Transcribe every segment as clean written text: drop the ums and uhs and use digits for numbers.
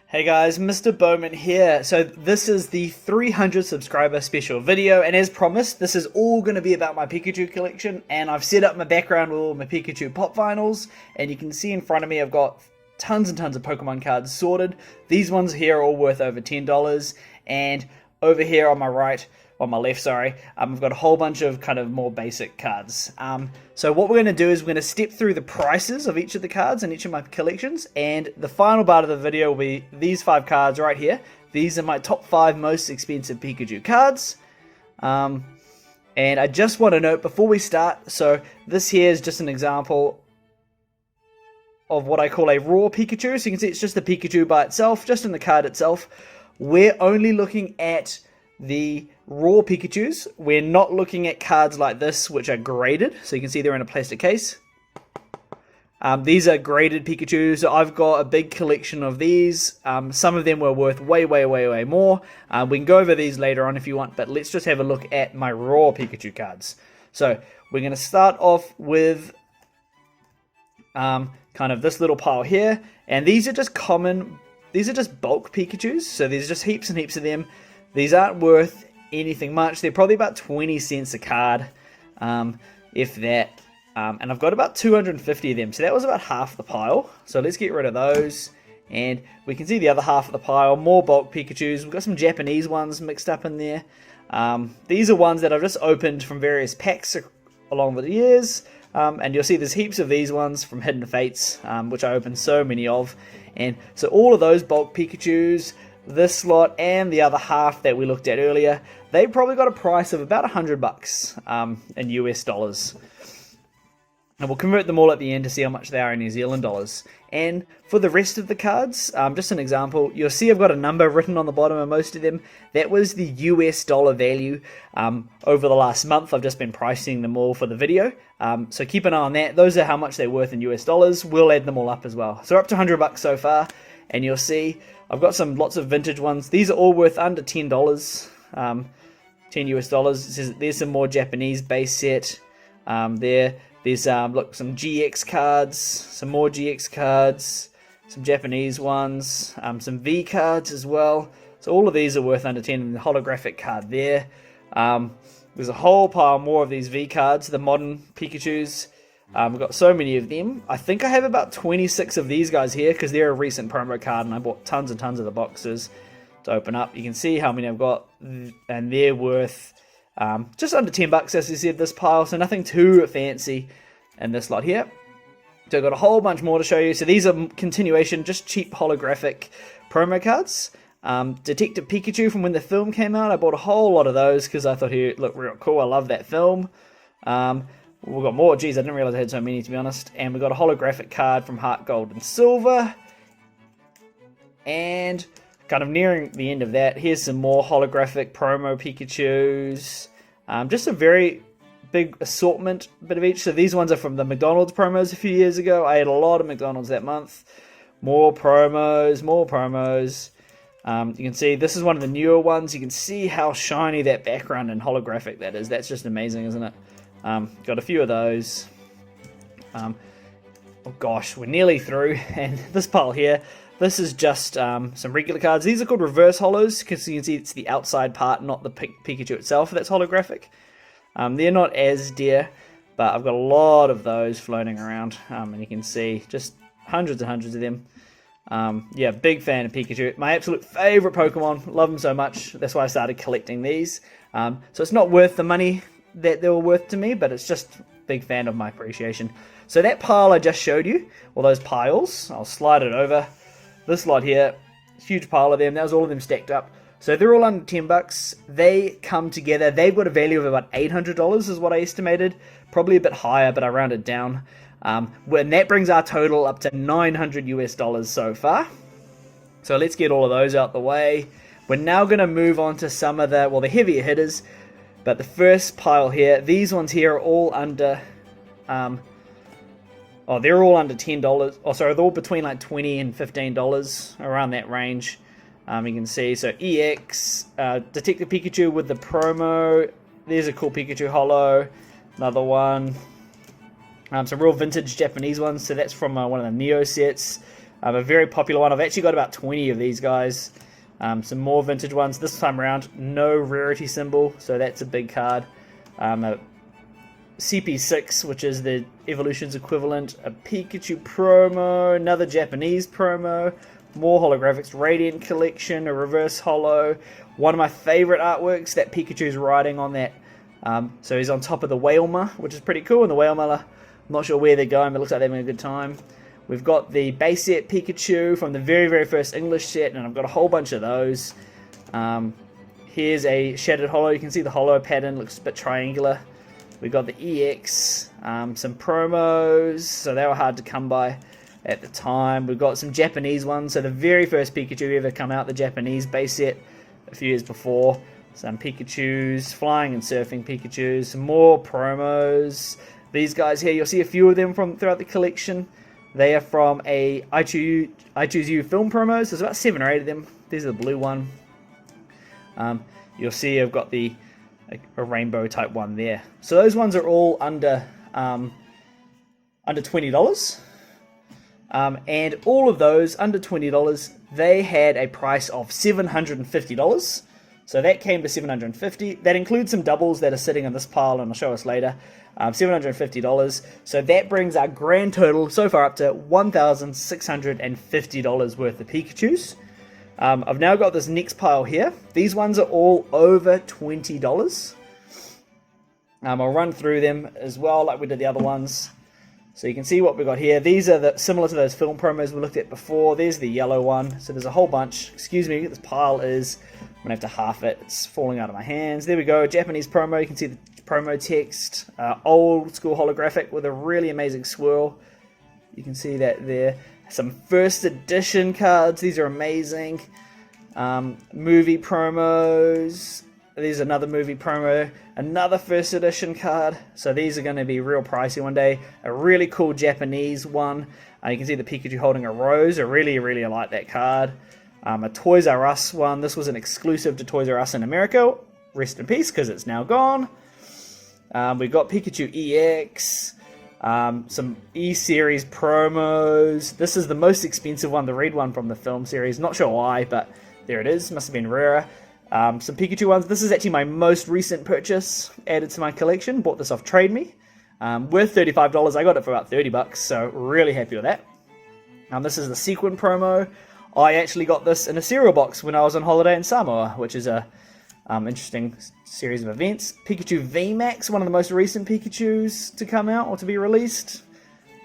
Hey guys, Mr. Bowman here. So this is the 300 subscriber special video, and as promised, this is all going to be about my Pikachu collection, and I've set up my background with all my Pikachu pop vinyls, and you can see in front of me I've got tons and tons of Pokemon cards sorted. These ones here are all worth over $10, and over here on my right, on my left, sorry, I've got a whole bunch of kind of more basic cards. So what we're going to do is we're going to step through the prices of each of the cards in each of my collections, and the final part of the video will be these 5 cards right here. These are my top 5 most expensive Pikachu cards. And I just want to note before we start, so this here is just an example of what I call a raw Pikachu. So you can see it's just the Pikachu by itself, just in the card itself. We're only looking at the raw Pikachus. We're not looking at cards like this, which are graded. So you can see they're in a plastic case. These are graded Pikachus. So I've got a big collection of these. Some of them were worth way more. We can go over these later on if you want, but let's just have a look at my raw Pikachu cards. So we're going to start off with kind of this little pile here. And these are just common, these are just bulk Pikachus. So there's just heaps and heaps of them. These aren't worth anything much. They're probably about 20 cents a card, if that. And I've got about 250 of them. So that was about half the pile. So let's get rid of those. And we can see the other half of the pile. More bulk Pikachus. We've got some Japanese ones mixed up in there. These are ones that I've just opened from various packs along the years. And you'll see there's heaps of these ones from Hidden Fates, which I opened so many of. And so all of those bulk Pikachus, this lot and the other half that we looked at earlier, they probably got a price of about $100 in US dollars. And we'll convert them all at the end to see how much they are in New Zealand dollars. And for the rest of the cards, just an example, you'll see I've got a number written on the bottom of most of them. That was the US dollar value over the last month. I've just been pricing them all for the video. So keep an eye on that. Those are how much they're worth in US dollars. We'll add them all up as well. So we're up to $100 so far. And you'll see I've got lots of vintage ones. These are all worth under $10, 10 US dollars. There's some more Japanese base set. There's look, some GX cards, some more GX cards, some Japanese ones, some V cards as well. So all of these are worth under 10. And the holographic card there. There's a whole pile more of these V cards, the modern Pikachus. We've got so many of them. I think I have about 26 of these guys here because they're a recent promo card and I bought tons and tons of the boxes to open up. You can see how many I've got, and they're worth just under $10, as I said, this pile. So nothing too fancy in this lot here. So I've got a whole bunch more to show you. So these are continuation, just cheap holographic promo cards. Detective Pikachu from when the film came out. I bought a whole lot of those because I thought he looked real cool. I love that film. We've got more. Geez, I didn't realize I had so many, to be honest. And we've got a holographic card from Heart Gold and Silver. And kind of nearing the end of that, here's some more holographic promo Pikachus. Just a very big assortment, bit of each. So these ones are from the McDonald's promos a few years ago. I had a lot of McDonald's that month. More promos, more promos. You can see this is one of the newer ones. You can see how shiny that background and holographic that is. That's just amazing, isn't it? Got a few of those. Oh gosh, we're nearly through. And this pile here, this is just some regular cards. These are called reverse holos because you can see it's the outside part, not the Pikachu itself that's holographic. They're not as dear, but I've got a lot of those floating around. And you can see just hundreds and hundreds of them. Yeah, big fan of Pikachu. My absolute favorite Pokemon. Love them so much. That's why I started collecting these. So it's not worth the money that they were worth to me, but it's just big fan of my appreciation. So that pile I just showed you, or those piles, I'll slide it over. This lot here, huge pile of them. That was all of them stacked up. So they're all under $10. They come together. They've got a value of about $800 is what I estimated. Probably a bit higher, but I rounded down. And that brings our total up to $900 US so far. So let's get all of those out the way. We're now going to move on to some of the, well, the heavier hitters. But the first pile here, these ones here are all under, they're all under $10. Oh, sorry, they're all between like $20 and $15, around that range. You can see, so EX, Detective Pikachu with the promo. There's a cool Pikachu holo. Another one. Some real vintage Japanese ones. So that's from one of the Neo sets. A very popular one. I've actually got about 20 of these guys. Some more vintage ones. This time around, no rarity symbol, so that's a big card. A CP6, which is the Evolutions equivalent. A Pikachu promo, another Japanese promo, more holographics, Radiant collection, a reverse holo. One of my favorite artworks, that Pikachu's riding on that. So he's on top of the Whalmer, which is pretty cool. And the Whalmer, I'm not sure where they're going, but it looks like they're having a good time. We've got the base set Pikachu from the very, very first English set, and I've got a whole bunch of those. Here's a Shattered Holo. You can see the holo pattern looks a bit triangular. We've got the EX, some promos, so they were hard to come by at the time. We've got some Japanese ones, so the very first Pikachu ever come out, the Japanese base set a few years before. Some Pikachus, flying and surfing Pikachus, some more promos. These guys here, you'll see a few of them from throughout the collection. They are from a I Choose You film promos. There's about 7 or 8 of them. These are the blue one. You'll see I've got a rainbow type one there. So those ones are all under $20. And all of those under $20, they had a price of $750. So that came to $750. That includes some doubles that are sitting in this pile, and I'll show us later. $750. So that brings our grand total so far up to $1,650 worth of Pikachus. I've now got this next pile here. These ones are all over $20. I'll run through them as well like we did the other ones. So you can see what we've got here. These are similar to those film promos we looked at before. There's the yellow one. So there's a whole bunch. Excuse me, this pile is... I'm going to have to half it. It's falling out of my hands. There we go. Japanese promo. You can see the promo text. Old school holographic with a really amazing swirl. You can see that there. Some first edition cards. These are amazing. Movie promos. There's another movie promo. Another first edition card. So these are going to be real pricey one day. A really cool Japanese one. You can see the Pikachu holding a rose. I really, really like that card. A Toys R Us one. This was an exclusive to Toys R Us in America. Rest in peace, because it's now gone. We've got Pikachu EX. Some E-Series promos. This is the most expensive one, the red one from the film series. Not sure why, but there it is. Must have been rarer. Some Pikachu ones. This is actually my most recent purchase added to my collection. Bought this off Trade Me. Worth $35. I got it for about $30, so really happy with that. This is the Sequin promo. I actually got this in a cereal box when I was on holiday in Samoa, which is a interesting series of events. Pikachu VMAX, one of the most recent Pikachus to come out or to be released.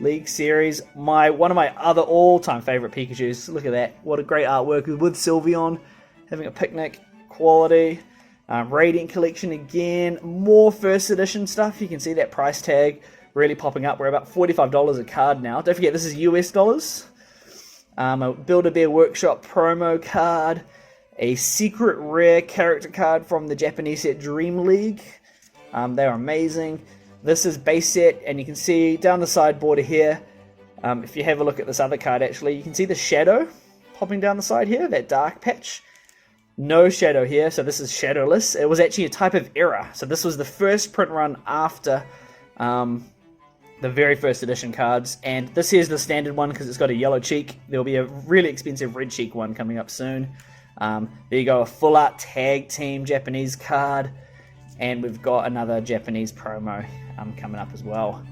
League Series, one of my other all-time favorite Pikachus. Look at that. What a great artwork with Sylveon having a picnic. Quality. Radiant collection again. More first edition stuff. You can see that price tag really popping up. We're about $45 a card now. Don't forget, this is US dollars. A Build-A-Bear Workshop promo card. A secret rare character card from the Japanese set Dream League. They're amazing. This is base set, and you can see down the side border here, if you have a look at this other card actually, you can see the shadow popping down the side here, that dark patch. No shadow here, so this is shadowless. It was actually a type of error. So this was the first print run after the very first edition cards, and this here's the standard one because it's got a yellow cheek. There'll be a really expensive red cheek one coming up soon. There you go, a full art tag team Japanese card, and we've got another Japanese promo coming up as well.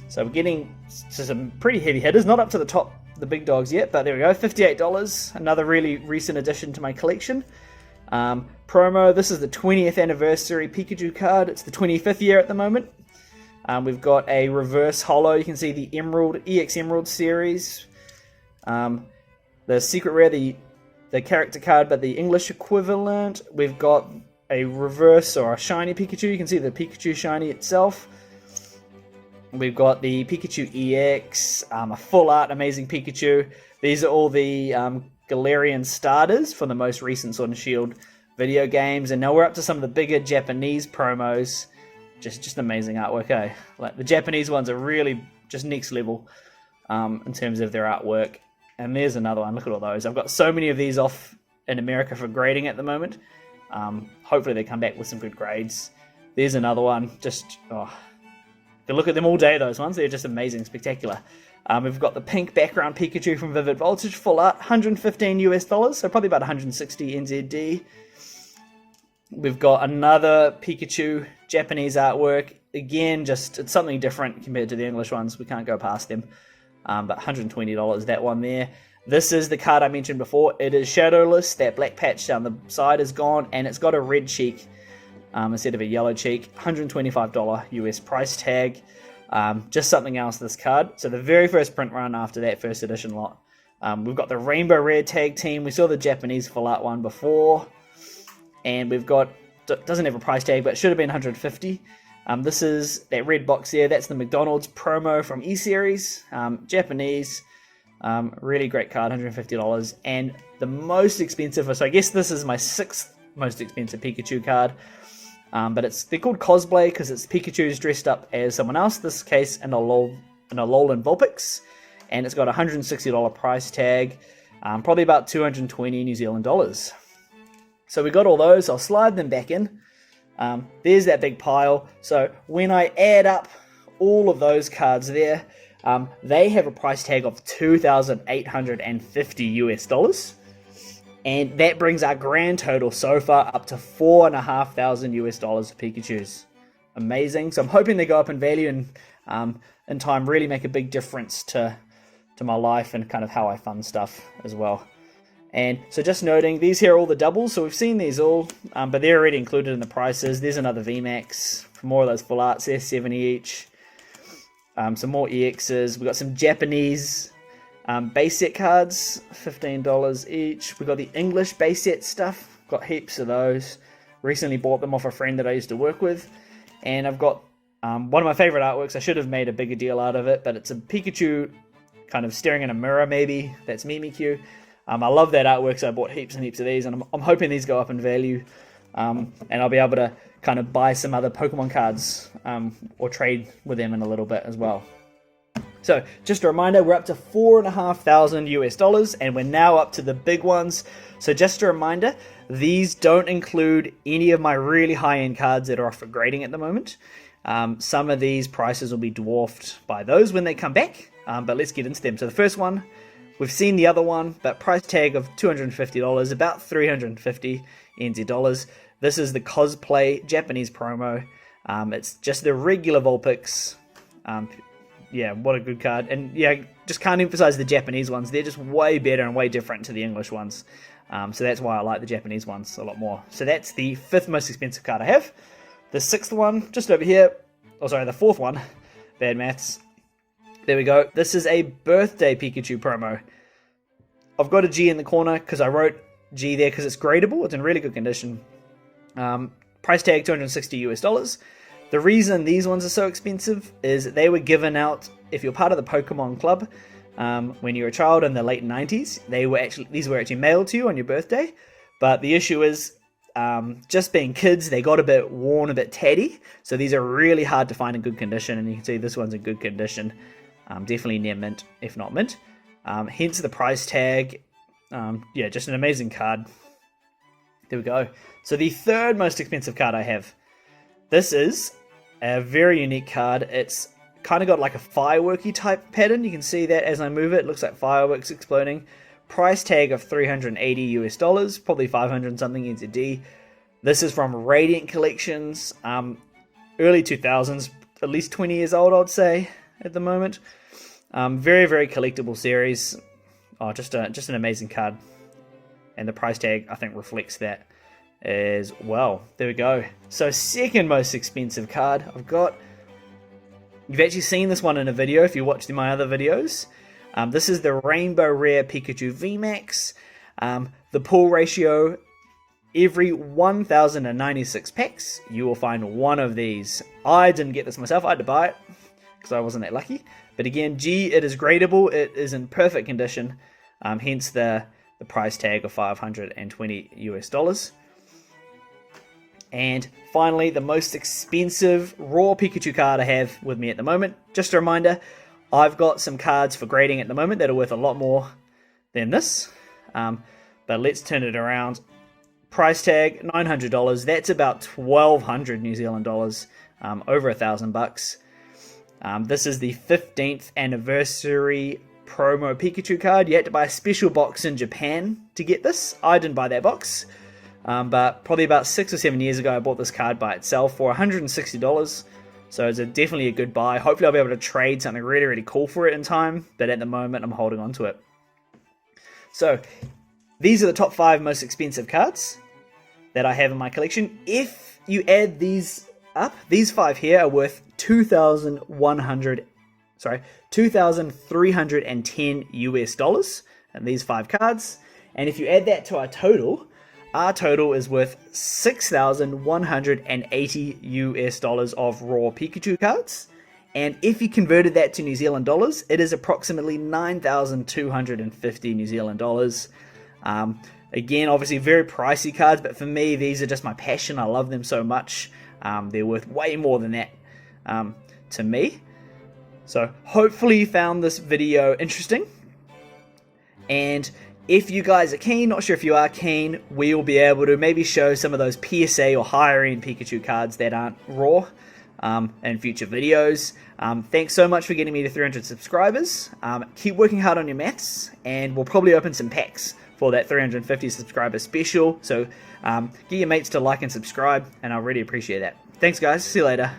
So we're getting to some pretty heavy hitters, not up to the top, the big dogs yet, but there we go, $58, another really recent addition to my collection. Promo, this is the 20th anniversary Pikachu card. It's the 25th year at the moment. We've got a reverse holo. You can see the EX Emerald series. The secret rare, the character card, but the English equivalent. We've got a reverse or a shiny Pikachu. You can see the Pikachu shiny itself. We've got the Pikachu EX, a full art amazing Pikachu. These are all the Galarian starters for the most recent Sword and Shield video games. And now we're up to some of the bigger Japanese promos. Just amazing artwork, eh? Like the Japanese ones are really just next level in terms of their artwork. And there's another one. Look at all those. I've got so many of these off in America for grading at the moment. Hopefully they come back with some good grades. There's another one. Just, oh, you can look at them all day, those ones. They're just amazing, spectacular. We've got the pink background Pikachu from Vivid Voltage, full art, $115 US, so probably about 160 NZD. We've got another Pikachu Japanese artwork. Again, just it's something different compared to the English ones. We can't go past them. But $120, that one there. This is the card I mentioned before. It is shadowless. That black patch down the side is gone, and it's got a red cheek instead of a yellow cheek. $125 US price tag. Just something else, this card. So the very first print run after that first edition lot. We've got the Rainbow Rare Tag Team. We saw the Japanese full art one before. And we've got, doesn't have a price tag, but it should have been $150. This is that red box there. That's the McDonald's promo from E-Series. Japanese. Really great card, $150. And the most expensive, so I guess this is my 6th most expensive Pikachu card. But they're called cosplay because it's Pikachu's dressed up as someone else. This case in a Alolan Vulpix. And it's got a $160 price tag. Probably about 220 New Zealand dollars. So we got all those. I'll slide them back in. There's that big pile. So when I add up all of those cards there, they have a price tag of $2,850 US. And that brings our grand total so far up to $4,500 US for Pikachus. Amazing. So I'm hoping they go up in value and in time really make a big difference to my life and kind of how I fund stuff as well. And so just noting, these here are all the doubles. So we've seen these all, but they're already included in the prices. There's another VMAX for more of those full arts there, 70 each. Some more EXs. We've got some Japanese base set cards, $15 each. We've got the English base set stuff. Got heaps of those. Recently bought them off a friend that I used to work with. And I've got one of my favorite artworks. I should have made a bigger deal out of it, but it's a Pikachu kind of staring in a mirror maybe. That's Mimikyu. I love that artwork, so I bought heaps and heaps of these, and I'm hoping these go up in value. And I'll be able to kind of buy some other Pokemon cards or trade with them in a little bit as well. So just a reminder, we're up to $4,500 US, and we're now up to the big ones. So just a reminder, these don't include any of my really high-end cards that are off for grading at the moment. Some of these prices will be dwarfed by those when they come back, but let's get into them. So the first one, we've seen the other one, but price tag of $250, about 350 NZ dollars. This is the cosplay Japanese promo. It's just the regular Vulpix. Yeah, what a good card. And yeah, just can't emphasize the Japanese ones. They're just way better and way different to the English ones. So that's why I like the Japanese ones a lot more. So that's the 5th most expensive card I have. The 6th one, just over here. Oh, sorry, the 4th one. Bad maths. There we go. This is a birthday Pikachu promo. I've got a G in the corner because I wrote G there because it's gradable. It's in really good condition. Price tag $260 US. The reason these ones are so expensive is they were given out if you're part of the Pokemon Club when you were a child in the late 90s. These were actually mailed to you on your birthday. But the issue is just being kids, they got a bit worn, a bit tatty. So these are really hard to find in good condition, and you can see this one's in good condition. Definitely near mint, if not mint. Hence the price tag. Yeah, just an amazing card. There we go. So the 3rd most expensive card I have. This is a very unique card. It's kind of got like a fireworky type pattern. You can see that as I move it. It looks like fireworks exploding. Price tag of $380 US, probably 500 something NZD. This is from Radiant Collections, early 2000s, at least 20 years old, I'd say, at the moment. Very, very collectible series. Oh, just an amazing card. And the price tag, I think, reflects that as well. There we go. So 2nd most expensive card I've got. You've actually seen this one in a video if you watched my other videos. This is the Rainbow Rare Pikachu VMAX. The pull ratio, every 1,096 packs, you will find one of these. I didn't get this myself. I had to buy it because I wasn't that lucky. But again, G, it is gradable. It is in perfect condition. Hence the price tag of $520 US. And finally, the most expensive raw Pikachu card I have with me at the moment. Just a reminder, I've got some cards for grading at the moment that are worth a lot more than this. But let's turn it around. Price tag, $900. That's about 1,200 New Zealand dollars. Over $1,000 bucks. This is the 15th anniversary promo Pikachu card. You had to buy a special box in Japan to get this. I didn't buy that box, but probably about 6 or 7 years ago I bought this card by itself for $160. So it's definitely a good buy. Hopefully I'll be able to trade something really, really cool for it in time, but at the moment I'm holding on to it. So these are the top 5 most expensive cards that I have in my collection. If you add these up, these 5 here are worth $2,310 US, and these 5 cards. And if you add that to our total is worth $6,180 US of raw Pikachu cards. And if you converted that to New Zealand dollars, it is approximately 9,250 New Zealand dollars. Again, obviously very pricey cards, but for me, these are just my passion. I love them so much. They're worth way more than that to me. So hopefully you found this video interesting. And if you guys are keen, not sure if you are keen, we will be able to maybe show some of those PSA or higher end Pikachu cards that aren't raw in future videos. Thanks so much for getting me to 300 subscribers. Keep working hard on your maths, and we'll probably open some packs for that 350 subscriber special. So get your mates to like and subscribe, and I'll really appreciate that. Thanks guys, see you later.